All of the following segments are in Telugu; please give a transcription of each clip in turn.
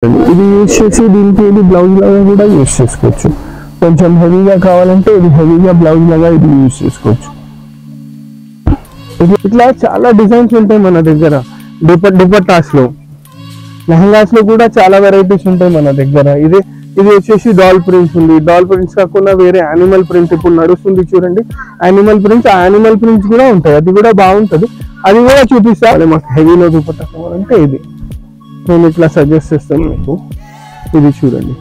ఇది యూజ్ చేసి దీనికి ఇది బ్లౌజ్ లాగా కూడా యూజ్ చేసుకోవచ్చు. కొంచెం హెవీగా కావాలంటే ఇది హెవీగా బ్లౌజ్ లాగా ఇది యూజ్ చేసుకోవచ్చు. ఇట్లా చాలా డిజైన్స్ ఉంటాయి మన దగ్గర. దుపట్టాస్ లో, లెహంగాస్ లో కూడా చాలా వెరైటీస్ ఉంటాయి మన దగ్గర. ఇది వచ్చేసి డాల్ ప్రింట్స్ ఉంది. డాల్ ప్రింట్స్ కాకుండా వేరే యానిమల్ ప్రింట్ ఇప్పుడు నడుస్తుంది చూడండి, యానిమల్ ప్రింట్స్. ఆ యానిమల్ ప్రింట్స్ కూడా ఉంటాయి, అది కూడా బాగుంటది, అది కూడా చూపిస్తా. మాకు హెవీలో దుపట్టా కావాలంటే ఇది నేను ఇట్లా సజెస్ట్ చేస్తాను మీకు. ఇది చూడండి,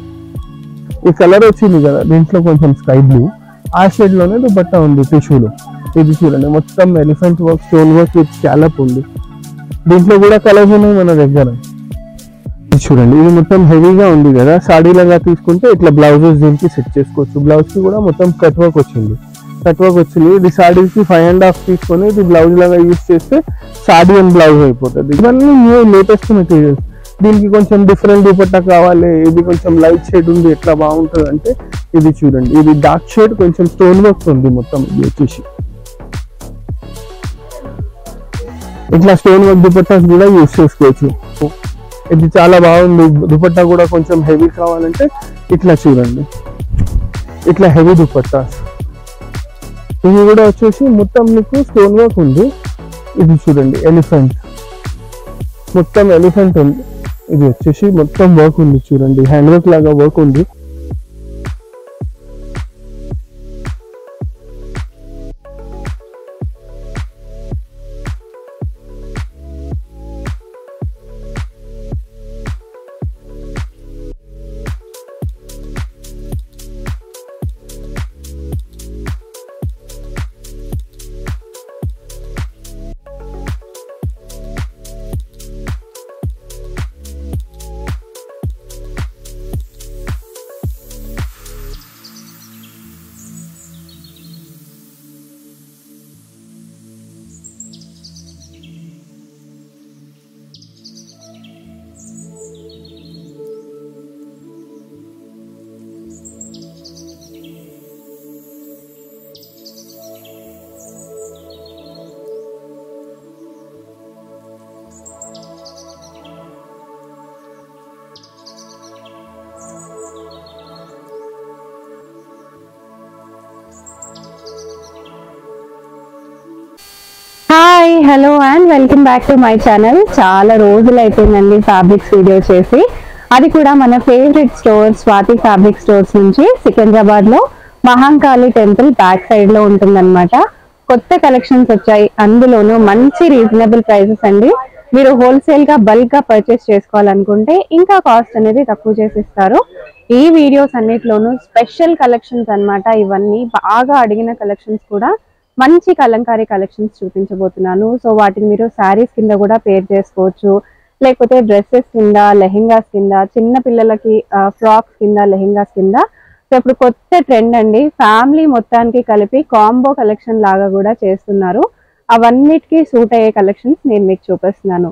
ఈ కలర్ వచ్చింది కదా, దీంట్లో కొంచెం స్కై బ్లూ, ఆ షేడ్ లోనే దుపట్టా ఉంది టిష్యూలో. ఇది చూడండి, మొత్తం elephant work, stone work with scallop ఉంది. దీంట్లో కూడా కలర్స్ ఉన్నాయి మన దగ్గర. ఇది చూడండి, ఇది మొత్తం హెవీగా ఉంది కదా, సాడీ లాగా తీసుకుంటే ఇట్లా బ్లౌజెస్ దీనికి సెట్ చేసుకోవచ్చు. బ్లౌజ్ కి కూడా మొత్తం కట్ వర్క్ వచ్చింది. ఇది సాడీకి 5.5 తీసుకొని ఇది బ్లౌజ్ లాగా యూజ్ చేస్తే సాడీ అండ్ బ్లౌజ్ అయిపోతుంది. ఇవన్నీ న్యూ లేటెస్ట్ మెటీరియల్స్. దీనికి కొంచెం డిఫరెంట్ దుపట్టా కావాలి, ఇది కొంచెం లైట్ షేడ్ ఉంది, ఎట్లా బాగుంటుంది అంటే ఇది చూడండి, ఇది డార్క్ షేడ్ కొంచెం స్టోన్ వర్క్ ఉంది మొత్తం. ఇది వచ్చేసి ఇట్లా స్టోన్ వర్క్ దుపట్టాస్ కూడా యూజ్ చేసుకోవచ్చు. ఇది చాలా బాగుంది. దుపట్టా కూడా కొంచెం హెవీ కావాలంటే ఇట్లా చూడండి, ఇట్లా హెవీ దుపట్టాస్. ఇది కూడా వచ్చేసి మొత్తం మీకు స్టోన్ వర్క్ ఉంది. ఇది చూడండి, ఎలిఫెంట్, మొత్తం ఎలిఫెంట్ ఉంది. ఇది వచ్చేసి మొత్తం వర్క్ ఉంది చూడండి, హ్యాండ్ వర్క్ లాగా వర్క్ ఉంది. Hi, hello and welcome back to my channel. చాలా రోజులు అయిపోయిందండి ఫ్యాబ్రిక్స్ వీడియో చేసి, అది కూడా మన favourite store Swathi fabric stores నుంచి సికింద్రాబాద్ లో మహాంకాళి టెంపుల్ బ్యాక్ సైడ్ లో ఉంటుందన్నమాట. కొత్త కలెక్షన్స్ వచ్చాయి, అందులోనూ మంచి రీజనబుల్ ప్రైసెస్ అండి. మీరు హోల్సేల్ గా బల్క్ గా పర్చేస్ చేసుకోవాలనుకుంటే ఇంకా కాస్ట్ అనేది తక్కువ చేసిస్తారు. ఈ వీడియోస్ అన్నిటిలోనూ స్పెషల్ కలెక్షన్స్ అన్నమాట. ఇవన్నీ బాగా అడిగిన కలెక్షన్స్ కూడా మంచి కలంకారీ కలెక్షన్స్ చూపించబోతున్నాను. సో వాటిని మీరు శారీస్ కింద కూడా పేర్ చేసుకోవచ్చు, లేకపోతే డ్రెస్సెస్ కింద, లెహెంగాస్ కింద, చిన్న పిల్లలకి ఫ్రాక్స్ కింద, లెహెంగాస్ కింద. సో ఇప్పుడు కొత్త ట్రెండ్ అండి, ఫ్యామిలీ మొత్తానికి కలిపి కాంబో కలెక్షన్ లాగా కూడా చేస్తున్నారు. అవన్నిటికీ సూట్ అయ్యే కలెక్షన్స్ నేను మీకు చూపిస్తున్నాను.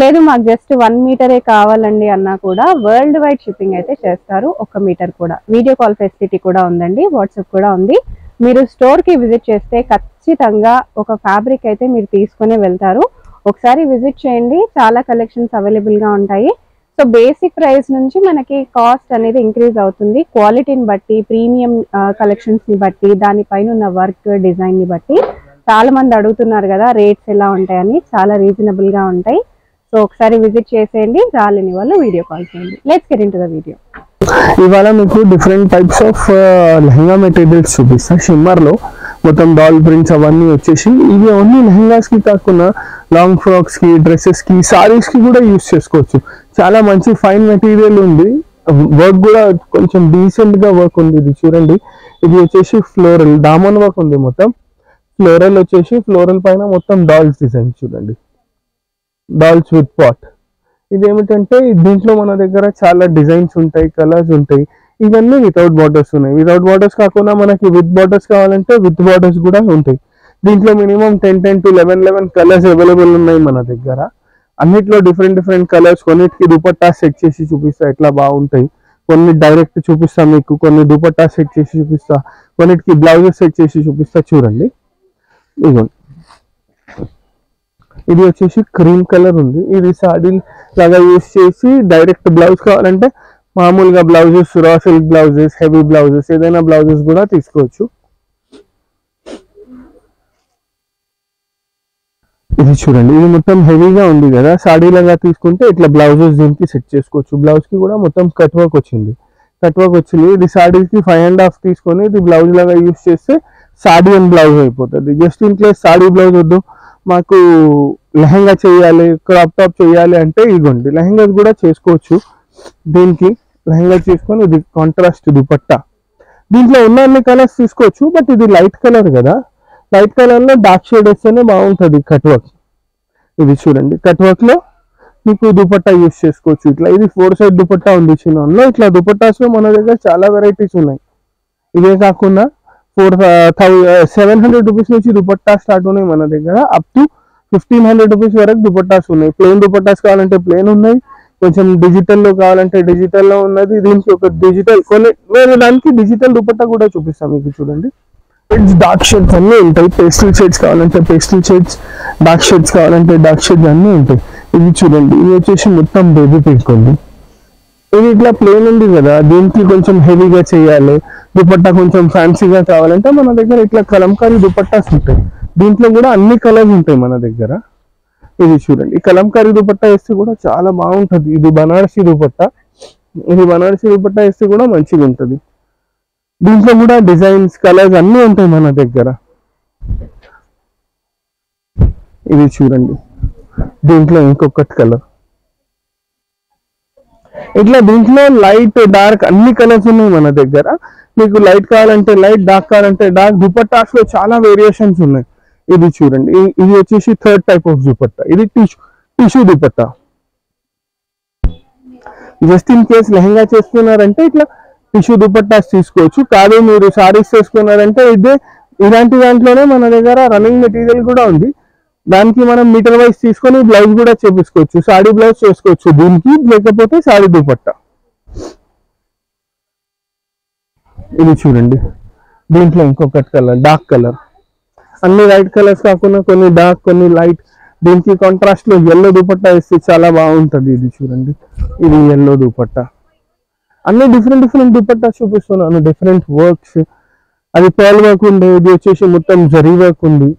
లేదు మాకు జస్ట్ 1 మీటరే కావాలండి అన్నా కూడా వరల్డ్ వైడ్ షిప్పింగ్ అయితే చేస్తారు. 1 మీటర్ కూడా. వీడియో కాల్ ఫెసిలిటీ కూడా ఉందండి, వాట్సాప్ కూడా ఉంది. మీరు స్టోర్ కి విజిట్ చేస్తే ఖచ్చితంగా ఒక ఫ్యాబ్రిక్ అయితే మీరు తీసుకునే వెళ్తారు. ఒకసారి విజిట్ చేయండి, చాలా కలెక్షన్స్ అవైలబుల్ గా ఉంటాయి. సో బేసిక్ ప్రైస్ నుంచి మనకి కాస్ట్ అనేది ఇంక్రీజ్ అవుతుంది, క్వాలిటీని బట్టి, ప్రీమియం కలెక్షన్స్ ని బట్టి, దానిపైన ఉన్న వర్క్ డిజైన్ ని బట్టి. చాలా మంది అడుగుతున్నారు కదా రేట్స్ ఎలా ఉంటాయని, చాలా రీజనబుల్ గా ఉంటాయి. సో ఒకసారి విజిట్ చేసేయండి, రాలేని వాళ్ళు వీడియో కాల్ చేయండి. Let's get into the video. ఇవాళ మీకు different types of lehenga materials చూపిస్తా. షిమ్మర్ లో మొత్తం డాల్ ప్రింట్స్ అవన్నీ వచ్చేసి ఇవి ఓన్లీ లెహంగాస్ కి కాకుండా లాంగ్ ఫ్రాక్స్ కి, డ్రెస్సెస్ కి, సారీస్ కి కూడా యూజ్ చేసుకోవచ్చు. చాలా మంచి ఫైన్ మెటీరియల్ ఉంది. వర్క్ కూడా కొంచెం డీసెంట్ గా వర్క్ ఉంది. ఇది చూడండి, ఇది వచ్చేసి ఫ్లోరల్ దామన్ వర్క్ ఉంది. మొత్తం ఫ్లోరల్ వచ్చేసి ఫ్లోరల్ పైన మొత్తం డాల్స్ డిజైన్ చూడండి, డాల్స్ విత్ పాట్. ఇదేమిటంటే దీంట్లో మన దగ్గర చాలా డిజైన్స్ ఉంటాయి, కలర్స్ ఉంటాయి. ఇవన్నీ వితౌట్ బార్డర్స్ ఉన్నాయి. వితౌట్ బార్డర్స్ కాకుండా మనకి విత్ బార్డర్స్ కావాలంటే విత్ బార్డర్స్ కూడా ఉంటాయి. దీంట్లో మినిమం 10 to 11 కలర్స్ అవైలబుల్ ఉన్నాయి మన దగ్గర. అన్నిట్లో డిఫరెంట్ కలర్స్. కొన్నిటికి దుపట్టా సెట్ చేసి చూపిస్తా, ఎట్లా బాగుంటాయి. కొన్ని డైరెక్ట్ చూపిస్తా మీకు, కొన్ని దుపట్టా సెట్ చేసి చూపిస్తా, కొన్నిటికి బ్లౌజెస్ సెట్ చేసి చూపిస్తా. చూడండి, ఇదిగోండి ఇది వచ్చేసి క్రీమ్ కలర్ ఉంది. ఇది సాడీ లాగా యూస్ చేసి డైరెక్ట్ బ్లౌజ్ కావాలంటే మామూలుగా blouses, raw silk blouses, heavy blouses, ఏదైనా బ్లౌజెస్ కూడా తీసుకోవచ్చు. ఇది చూడండి, ఇది మొత్తం హెవీగా ఉంది కదా, సాడీ లాగా తీసుకుంటే ఇట్లా బ్లౌజెస్ దీనికి సెట్ చేసుకోవచ్చు. బ్లౌజ్ కి కూడా మొత్తం కట్ వర్క్ వచ్చింది. ఇది సాడీకి 5.5 తీసుకొని ఇది బ్లౌజ్ లాగా యూస్ చేస్తే సాడీ అండ్ బ్లౌజ్ అయిపోతుంది. Just in case saree blouse వద్దు, మాకు లెహంగా చేయాలి, క్రాప్ టాప్ చేయాలి అంటే ఇదిగోండి లెహంగాస్ కూడా చేసుకోవచ్చు. దీనికి లెహంగా చేసుకొని ఇది కాంట్రాస్ట్ దుపట్టా. దీంట్లో ఉన్న అన్ని కలర్స్ తీసుకోవచ్చు, బట్ ఇది లైట్ కలర్ కదా, లైట్ కలర్ లో డార్క్ షేడ్ వేస్తేనే బాగుంటుంది కట్ వర్క్. ఇది చూడండి, కట్ వర్క్ లో మీకు దుపట్టా యూస్ చేసుకోవచ్చు. ఇట్లా ఇది 4 సైడ్ దుపట్టా ఉంది చిన్నలో. ఇట్లా దుపట్టాస్ లో మన దగ్గర చాలా వెరైటీస్ ఉన్నాయి. ఇవే కాకుండా 700 రూపీస్ నుంచి దుపట్టా స్టార్ట్ ఉన్నాయి మన దగ్గర. అప్ టు 1500 రూపీస్ వరకు దుపట్టాస్ ఉన్నాయి. ప్లెయిన్ దుపట్టాస్ కావాలంటే ప్లెయిన్ ఉన్నాయి, కొంచెం డిజిటల్ లో కావాలంటే డిజిటల్ లో ఉన్నది. దీనికి ఒక డిజిటల్ నేను దానికి డిజిటల్ దుపట్టా కూడా చూపిస్తాను మీకు. చూడండి, డార్క్ షేడ్స్ అన్నీ ఉంటాయి. పేస్టల్ షేడ్స్ కావాలంటే పేస్టల్ షేడ్స్, డార్క్ షేడ్స్ కావాలంటే డార్క్ షేడ్స్ అన్నీ ఉంటాయి. ఇది చూడండి, ఇది వచ్చేసి మొత్తం బేబీ పింక్ ఉంది. ఇది ఇట్లా ప్లేన్ ఉంది కదా, దీనికి కొంచెం హెవీగా చేయాలి, దుపట్టా కొంచెం ఫ్యాన్సీగా కావాలంటే మన దగ్గర ఇట్లా కలంకారీ దుపట్టాస్ ఉంటాయి. దీంట్లో కూడా అన్ని కలర్స్ ఉంటాయి మన దగ్గర. ఇది చూడండి, ఈ కలంకారీ దుపట్టా వేస్తే కూడా చాలా బాగుంటది. ఇది బనారసి దుపట్టా. ఇది బనారసి దుపట్టా వేస్తే కూడా మంచిగా ఉంటది. దీంట్లో కూడా డిజైన్స్, కలర్స్ అన్నీ ఉంటాయి మన దగ్గర. ఇది చూడండి, దీంట్లో ఇంకొకటి కలర్. ఇట్లా దీంట్లో లైట్, డార్క్ అన్ని కలర్స్ ఉన్నాయి మన దగ్గర. మీకు లైట్ కావాలంటే లైట్, డార్క్ కావాలంటే డార్క్. దుపట్టాస్ లో చాలా వేరియేషన్స్ ఉన్నాయి. ఇది చూడండి, ఇది వచ్చేసి 3rd టైప్ ఆఫ్ దుపట్టా. ఇది tissue dupatta. Just in case lehenga చేసుకున్నారంటే ఇట్లా టిష్యూ దుపట్టాస్ తీసుకోవచ్చు. కాదు మీరు సారీస్ చేసుకున్నారంటే ఇలాంటి దాంట్లోనే మన దగ్గర రన్నింగ్ మెటీరియల్ కూడా ఉంది. దానికి మనం మీటర్ వైజ్ తీసుకొని బ్లౌజ్ కూడా చేపించుకోవచ్చు. సాడీ బ్లౌజ్ చేసుకోవచ్చు దీనికి, లేకపోతే సాడీ దుపట్టా. ఇది చూడండి, దీంట్లో ఇంకొకటి కలర్, డార్క్ కలర్. అన్ని లైట్ కలర్స్ కాకుండా కొన్ని డార్క్, కొన్ని లైట్. దీనికి కాంట్రాస్ట్ లో ఎల్లో దుపట్టా వేస్తే చాలా బాగుంటది. ఇది చూడండి, ఇది ఎల్లో దుపట్టా. అన్ని డిఫరెంట్ దుపట్టా చూపిస్తున్నాను, డిఫరెంట్ వర్క్స్. అది పర్ల్ వర్క్ ఉంది, ఇది వచ్చేసి మొత్తం జరీ వర్క్ ఉంది.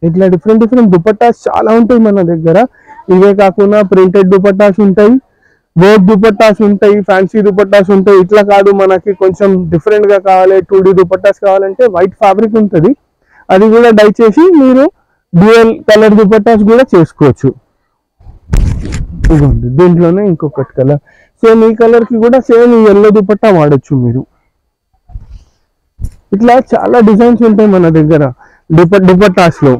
ఇట్లా డిఫరెంట్ దుపట్టాస్ చాలా ఉంటాయి మన దగ్గర. ఇవే కాకుండా ప్రింటెడ్ దుపట్టాస్ ఉంటాయి, వర్క్ దుపట్టాస్ ఉంటాయి, ఫ్యాన్సీ దుపట్టాస్ ఉంటాయి. ఇట్లా కాదు, మనకి కొంచెం డిఫరెంట్ గా కావాలి, 2D దుపట్టాస్ కావాలంటే వైట్ ఫ్యాబ్రిక్ ఉంటుంది, అది కూడా డై చేసి మీరు డ్యూయల్ కలర్ దుపట్టాస్ కూడా చేసుకోవచ్చు. ఇదిగోండి, దీంట్లోనే ఇంకొకటి కలర్. సేమ్ ఈ కలర్ కి కూడా సేమ్ ఈ ఎల్లో దుపట్టా వాడచ్చు మీరు. ఇట్లా చాలా డిజైన్స్ ఉంటాయి మన దగ్గర దుపట్టాస్ లో.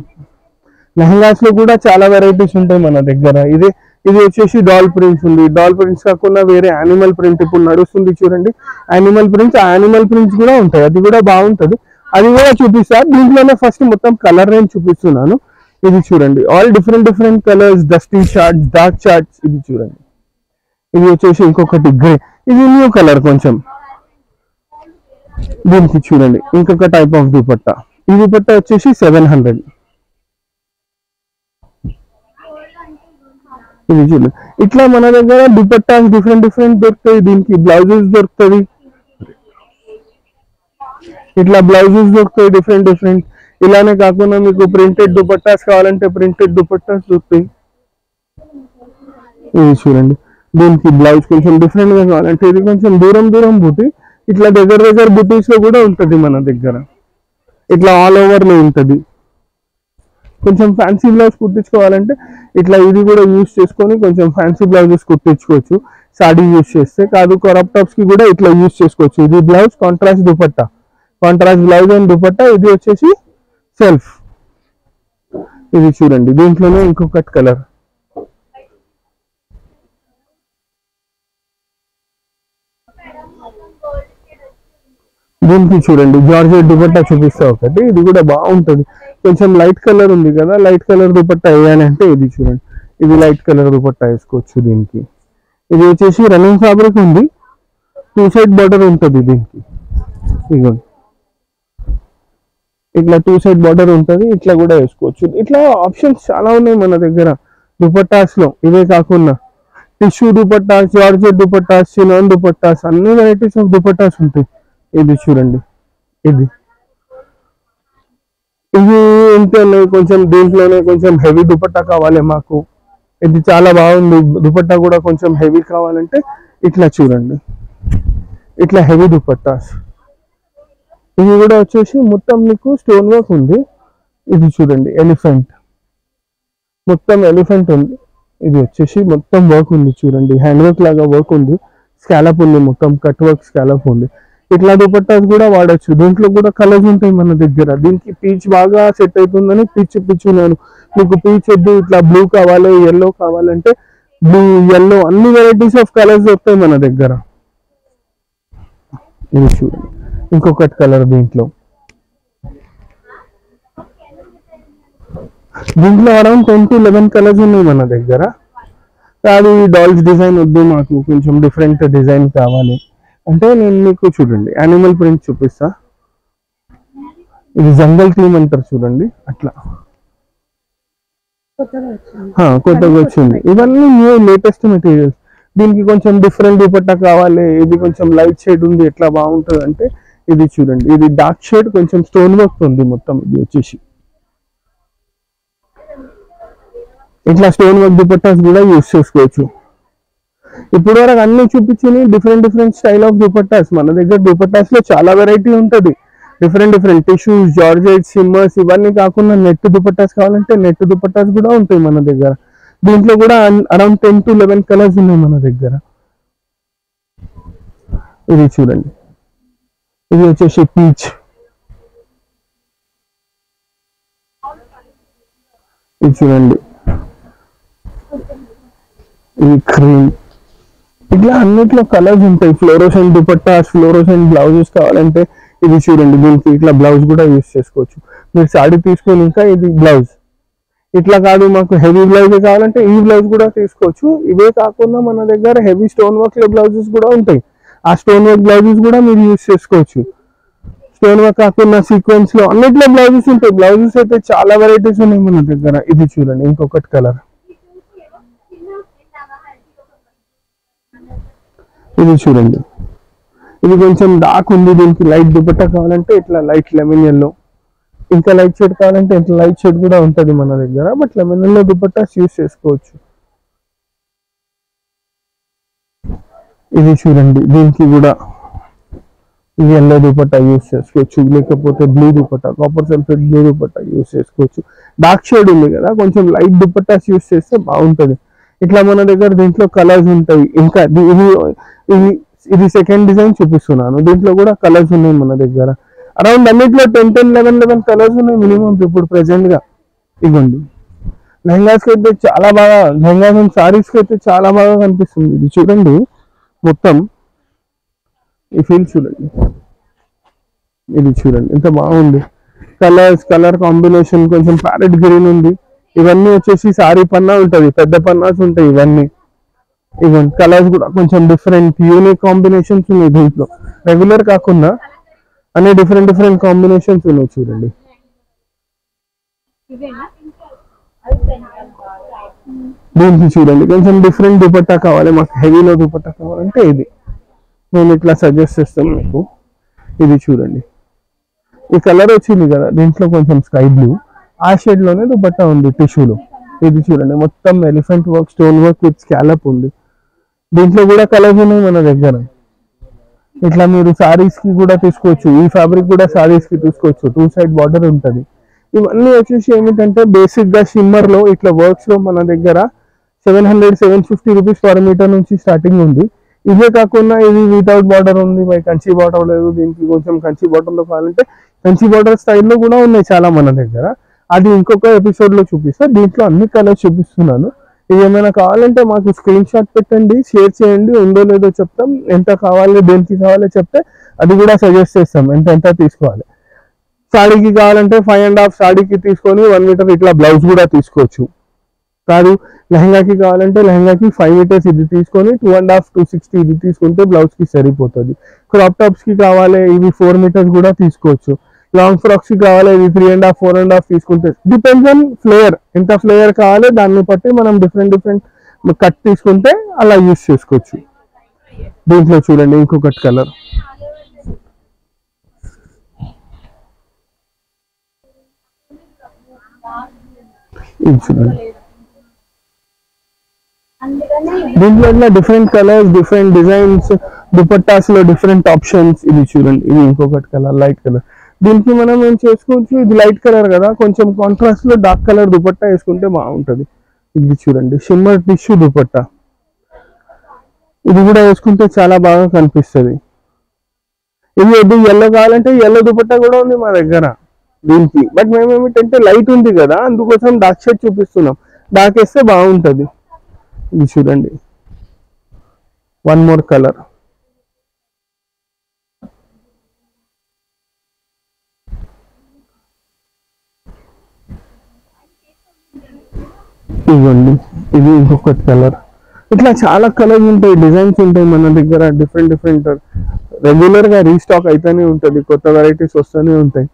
లెహంగాస్ లో కూడా చాలా వెరైటీస్ ఉంటాయి మన దగ్గర. ఇది వచ్చేసి డాల్ ప్రింట్స్ ఉంది. డాల్ ప్రింట్స్ కాకుండా వేరే యానిమల్ ప్రింట్ ఇప్పుడు నడుస్తుంది చూడండి, యానిమల్ ప్రింట్స్. ఆ యానిమల్ ప్రింట్స్ కూడా ఉంటాయి, అది కూడా బాగుంటది. అది కూడా చూపిస్తాను. దీంట్లోనే ఫస్ట్ మొత్తం కలర్ రేంజ్ చూపిస్తున్నాను. ఇది చూడండి, all different colours, dusty shorts, dark shorts. ఇది చూడండి, ఇది వచ్చేసి ఇంకొకటి గ్రే, ఇది న్యూ కలర్ కొంచెం. దీనికి చూడండి ఇంకొక టైప్ ఆఫ్ దుపట్టా. ఈ దుపట్టా వచ్చేసి 700. ఇది చూడండి, ఇట్లా మన దగ్గర దుపట్టాస్ డిఫరెంట్ దొరుకుతాయి. దీనికి బ్లౌజెస్ దొరుకుతుంది, ఇట్లా బ్లౌజెస్ దొరుకుతాయి డిఫరెంట్. ఇలానే కాకుండా మీకు ప్రింటెడ్ దుపట్టాస్ కావాలంటే ప్రింటెడ్ దుపట్టాస్ దొరుకుతాయి. ఇది చూడండి, దీనికి బ్లౌజ్ కొంచెం డిఫరెంట్ గా కావాలంటే ఇది కొంచెం దూరం బుట్టి. ఇట్లా దగ్గర బుటీస్ లో కూడా ఉంటది మన దగ్గర. ఇట్లా ఆల్ ఓవర్ లో ఉంటది. కొంచెం ఫ్యాన్సీ బ్లౌజ్ కుట్టించుకోవాలంటే ఇట్లా ఇది కూడా యూస్ చేసుకొని కొంచెం ఫ్యాన్సీ బ్లౌజెస్ కుట్టించుకోవచ్చు సాడీ యూస్ చేస్తే. కాదు క్రాప్ టాప్స్ కి కూడా ఇట్లా యూస్ చేసుకోవచ్చు. ఇది blouse, contrast dupatta, contrast blouse and dupatta. ఇది వచ్చేసి సెల్ఫ్. ఇది చూడండి, దీంట్లోనే ఇంకొకటి కలర్. దీనికి చూడండి జార్జెట్ దుపట్టా చూపిస్తా ఒకటి. ఇది కూడా బాగుంటది, కొంచెం లైట్ కలర్ ఉంది కదా, లైట్ కలర్ దుపట్టా వేయాలి అంటే ఇది చూడండి, ఇది లైట్ కలర్ దుపట్టా వేసుకోవచ్చు దీనికి. ఇది వచ్చేసి రన్నింగ్ ఫ్యాబ్రిక్ ఉంది, 2 సైడ్ బార్డర్ ఉంటుంది దీనికి. ఇదిగోండి, ఇట్లా 2 సైడ్ బార్డర్ ఉంటుంది, ఇట్లా కూడా వేసుకోవచ్చు. ఇట్లా ఆప్షన్స్ చాలా ఉన్నాయి మన దగ్గర దుపట్టాస్ లో. ఇవే కాకుండా tissue dupattas, georgette dupattas, chinon dupattas, అన్ని వెరైటీస్ ఆఫ్ దుపట్టాస్ ఉంటాయి. ఇది చూడండి, ఇది ఇవి ఎంత ఉన్నాయి, కొంచెం దీంట్లోనే కొంచెం హెవీ దుపట్టా కావాలి మాకు, ఇది చాలా బాగుంది. దుపట్టా కూడా కొంచెం హెవీ కావాలంటే ఇట్లా చూడండి, ఇట్లా హెవీ దుపట్టాస్. ఇది కూడా వచ్చేసి మొత్తం మీకు స్టోన్ వర్క్ ఉంది. ఇది చూడండి, ఎలిఫెంట్, మొత్తం ఎలిఫెంట్ ఉంది. ఇది వచ్చేసి మొత్తం వర్క్ ఉంది చూడండి, హ్యాండ్ వర్క్ లాగా వర్క్ ఉంది, స్కాలప్ ఉంది, మొత్తం కట్ వర్క్ స్కాలప్ ఉంది. ఇట్లా దుపట్టాస్ కూడా వాడచ్చు. దీంట్లో కూడా కలర్స్ ఉంటాయి మన దగ్గర. దీనికి పీచ్ బాగా సెట్ అవుతుందని పీచ్ ఉన్నాను. మీకు పీచ్ వద్దు, ఇట్లా బ్లూ కావాలి, ఎల్లో కావాలంటే బ్లూ, ఎల్లో, అన్ని వెరైటీస్ ఆఫ్ కలర్స్ దొరుకుతాయి మన దగ్గర. ఇది చూడండి, ఇంకొకటి కలర్ దీంట్లో అరౌండ్ 10 to 11 కలర్స్ ఉన్నాయి మన దగ్గర. అది డాల్స్ డిజైన్ వద్దు, మాకు కొంచెం డిఫరెంట్ డిజైన్ కావాలి అంటే నేను మీకు చూడండి యానిమల్ ప్రింట్ చూపిస్తా. ఇది జంగల్ థీమ్ అంటారు చూడండి, అట్లా కొత్తగా వచ్చింది. ఇవన్నీ న్యూ లేటెస్ట్ మెటీరియల్స్. దీనికి కొంచెం డిఫరెంట్ దుపట్టా కావాలి, ఇది కొంచెం లైట్ షేడ్ ఉంది, ఎట్లా బాగుంటుంది అంటే ఇది చూడండి, ఇది డార్క్ షేడ్ కొంచెం స్టోన్ వర్క్ ఉంది మొత్తం. ఇది వచ్చేసి ఇట్లా స్టోన్ వర్క్ దుపట్టాస్ కూడా యూస్ చేసుకోవచ్చు. ఇప్పుడు వరకు అన్ని చూపించింది డిఫరెంట్ స్టైల్ ఆఫ్ దుపట్టాస్. మన దగ్గర దుపట్టాస్ లో చాలా వెరైటీ ఉంటుంది, డిఫరెంట్ టిష్యూస్, జార్జెట్, సిమ్మర్స్, ఇవన్నీ కాకుండా నెట్ దుపట్టాస్ కావాలంటే నెట్ దుపట్టాస్ కూడా ఉంటాయి మన దగ్గర. దీంట్లో కూడా అరౌండ్ 10 to 11 కలర్స్ ఉన్నాయి మన దగ్గర. ఇది చూడండి, ఇది వచ్చేసి పీచ్, ఇది చూడండి, ఇది క్రీమ్. ఇట్లా అన్నిట్లో కలర్స్ ఉంటాయి. ఫ్లోరోసెంట్ దుపట్టాస్, ఫ్లోరోసెంట్ బ్లౌజెస్ కావాలంటే ఇది చూడండి, దీనికి ఇట్లా బ్లౌజ్ కూడా యూస్ చేసుకోవచ్చు. మీరు సాడీ తీసుకొని ఇంకా ఇది బ్లౌజ్, ఇట్లా కాదు మాకు హెవీ బ్లౌజ్ కావాలంటే ఈ బ్లౌజ్ కూడా తీసుకోవచ్చు. ఇవే కాకుండా మన దగ్గర హెవీ స్టోన్ వర్క్ బ్లౌజెస్ కూడా ఉంటాయి. ఆ స్టోన్ వర్క్ బ్లౌజెస్ కూడా మీరు యూస్ చేసుకోవచ్చు. స్టోన్ వర్క్ కాకుండా సీక్వెన్స్ లో అన్నిట్లో బ్లౌజెస్ ఉంటాయి. బ్లౌజెస్ అయితే చాలా వెరైటీస్ ఉన్నాయి మన దగ్గర. ఇది చూడండి, ఇంకొకటి కలర్, ఇది చూడండి, ఇది కొంచెం డార్క్ ఉంది. దీనికి లైట్ దుపట్టా కావాలంటే ఇట్లా లైట్ లెమన్ ఎల్లో, ఇంకా లైట్ షేడ్ కావాలంటే ఇట్లా లైట్ షేడ్ కూడా ఉంటుంది మన దగ్గర. But lemon yellow dupattas use చేసుకోవచ్చు. ఇది చూడండి, దీనికి కూడా ఇది ఎల్లో దుపట్టా యూస్ చేసుకోవచ్చు, లేకపోతే blue dupatta, copper sulphate blue dupatta use చేసుకోవచ్చు. డార్క్ షేడ్ ఉంది కదా, కొంచెం లైట్ దుపట్టాస్ యూస్ చేస్తే బాగుంటుంది. ఇట్లా మన దగ్గర దీంట్లో కలర్స్ ఉంటాయి. ఇంకా ఇది సెకండ్ డిజైన్ చూపిస్తున్నాను. దీంట్లో కూడా కలర్స్ ఉన్నాయి మన దగ్గర. అరౌండ్ అన్నిట్లో 10, 11 కలర్స్ ఉన్నాయి మినిమం ఇప్పుడు ప్రెసెంట్ గా. ఇవ్వండి, లెహంగాస్ కి అయితే చాలా బాగా, లెహంగాస్ అండ్ సారీస్ కి అయితే చాలా బాగా కనిపిస్తుంది. ఇది చూడండి, మొత్తం ఈ ఫీల్ చూడండి, ఇది చూడండి ఎంత బాగుంది. కలర్ కాంబినేషన్ కొంచెం ప్యారెట్ గ్రీన్ ఉంది. ఇవన్నీ వచ్చేసి సారీ పన్నా ఉంటుంది, పెద్ద పన్నాస్ ఉంటాయి ఇవన్నీ. ఇవన్నీ కలర్స్ కూడా కొంచెం డిఫరెంట్ యూనిక్ కాంబినేషన్స్ ఉన్నాయి దీంట్లో. రెగ్యులర్ కాకుండా అన్ని డిఫరెంట్ కాంబినేషన్స్ ఉన్నాయి చూడండి. దీనికి చూడండి, కొంచెం డిఫరెంట్ దుపట్టా కావాలి మాకు, హెవీలో దుపట్టా కావాలంటే ఇది నేను ఇట్లా సజెస్ట్ చేస్తాను మీకు. ఇది చూడండి, ఈ కలర్ వచ్చింది కదా, దీంట్లో కొంచెం స్కై బ్లూ, ఆ షేడ్ లోనే దుపట్టా ఉంది టిష్యూలో. ఇది చూడండి, మొత్తం elephant work, stone work with scallop ఉంది. దీంట్లో కూడా కలర్స్ ఉన్నాయి మన దగ్గర. ఇట్లా మీరు సారీస్ కి కూడా తీసుకోవచ్చు, ఈ ఫ్యాబ్రిక్ కూడా సారీస్ కి తీసుకోవచ్చు. 2 సైడ్ బార్డర్ ఉంటుంది. ఇవన్నీ వచ్చేసి ఏమిటంటే బేసిక్ గా షిమ్మర్ లో ఇట్లా వర్క్స్ లో మన దగ్గర 700-750 రూపీస్ పర్ మీటర్ నుంచి స్టార్టింగ్ ఉంది. ఇవే కాకుండా ఇది వితౌట్ బార్డర్ ఉంది, బై కంచి బార్డర్ లేదు. దీనికి కొంచెం కంచి బార్డర్ లో కావాలంటే కంచి బార్డర్ స్టైల్లో కూడా ఉన్నాయి చాలా మన దగ్గర. అది ఇంకొక ఎపిసోడ్ లో చూపిస్తా. దీంట్లో అన్ని కలర్స్ చూపిస్తున్నాను. ఇది ఏమైనా కావాలంటే మాకు స్క్రీన్ షాట్ పెట్టండి, షేర్ చేయండి, ఉందో లేదో చెప్తాం. ఎంత కావాలి, దేనికి కావాలో చెప్తే అది కూడా సజెస్ట్ చేస్తాం ఎంత తీసుకోవాలి. సాడీకి కావాలంటే 5.5 సాడీకి తీసుకొని 1 మీటర్ ఇట్లా బ్లౌజ్ కూడా తీసుకోవచ్చు. కాదు లెహంగాకి కావాలంటే లెహంగాకి 5 మీటర్స్ ఇది తీసుకొని 2.5-260 ఇది తీసుకుంటే బ్లౌజ్ కి సరిపోతుంది. క్రాప్ టాప్స్ కి కావాలి ఇవి 4 మీటర్స్ కూడా తీసుకోవచ్చు. లాంగ్ ఫ్రాక్స్ కావాలి, ఇది 3.5 4.5 తీసుకుంటే డిపెండ్స్ ఆన్ ఫ్లేయర్, ఎంత ఫ్లేయర్ కావాలి దాన్ని బట్టి మనం డిఫరెంట్ కట్ తీసుకుంటే అలా యూస్ చేసుకోవచ్చు. దీంట్లో చూడండి ఇంకొకటి కలర్, ఇది చూడండి. దీంట్లో ఇట్లా different colours, different designs, dupattas లో డిఫరెంట్ ఆప్షన్స్. ఇది చూడండి, ఇది ఇంకొకటి కలర్, లైట్ కలర్. దీనికి మనం ఏం చేసుకోవచ్చు, ఇది లైట్ కలర్ కదా, కొంచెం కాంట్రాస్ట్ లో డార్క్ కలర్ దుపట్టా వేసుకుంటే బాగుంటది. ఇది చూడండి షిమ్మర్ టిష్యూ దుపట్టా, ఇది కూడా వేసుకుంటే చాలా బాగా కనిపిస్తుంది. ఇది ఎల్లో కావాలంటే ఎల్లో దుపట్టా కూడా ఉంది మా దగ్గర దీనికి. బట్ మేము ఏమిటంటే లైట్ ఉంది కదా, అందుకోసం డార్క్ షేడ్ చూపిస్తున్నాం, డార్క్ వేస్తే బాగుంటది. ఇది చూడండి వన్ మోర్ కలర్, ఇవ్వండి, ఇది ఇంకొకటి కలర్. ఇట్లా చాలా కలర్స్ ఉంటాయి, డిజైన్స్ ఉంటాయి మన దగ్గర, డిఫరెంట్ రెగ్యులర్ గా రీస్టాక్ అయితేనే ఉంటుంది, కొత్త వెరైటీస్ వస్తూనే ఉంటాయి.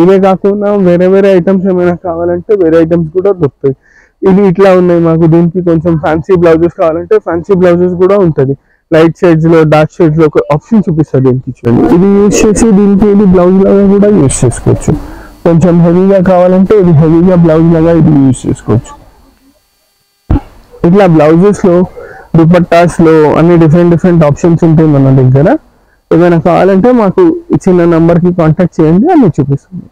ఇవే కాకుండా వేరే ఐటమ్స్ ఏమైనా కావాలంటే వేరే ఐటమ్స్ కూడా దొరుకుతాయి. ఇది ఇట్లా ఉన్నాయి మాకు. దీనికి కొంచెం ఫ్యాన్సీ బ్లౌజెస్ కావాలంటే ఫ్యాన్సీ బ్లౌజెస్ కూడా ఉంటుంది, లైట్ షేడ్స్ లో డార్క్ షేడ్స్ లో ఒక ఆప్షన్ చూపిస్తుంది దీనికి. చూడండి ఇది యూజ్ చేసి దీనికి ఇది బ్లౌజ్ లాగా కూడా యూజ్ చేసుకోవచ్చు. కొంచెం హెవీగా కావాలంటే ఇది హెవీగా బ్లౌజ్ లాగా ఇది యూజ్ చేసుకోవచ్చు. ఇట్లా బ్లౌజెస్ లో దుపట్టాస్ లో అన్ని డిఫరెంట్ ఆప్షన్స్ ఉంటాయి మన దగ్గర. ఏమైనా కావాలంటే మాకు ఇచ్చిన నంబర్ కి కాంటాక్ట్ చేయండి, అన్ని చూపిస్తుంది.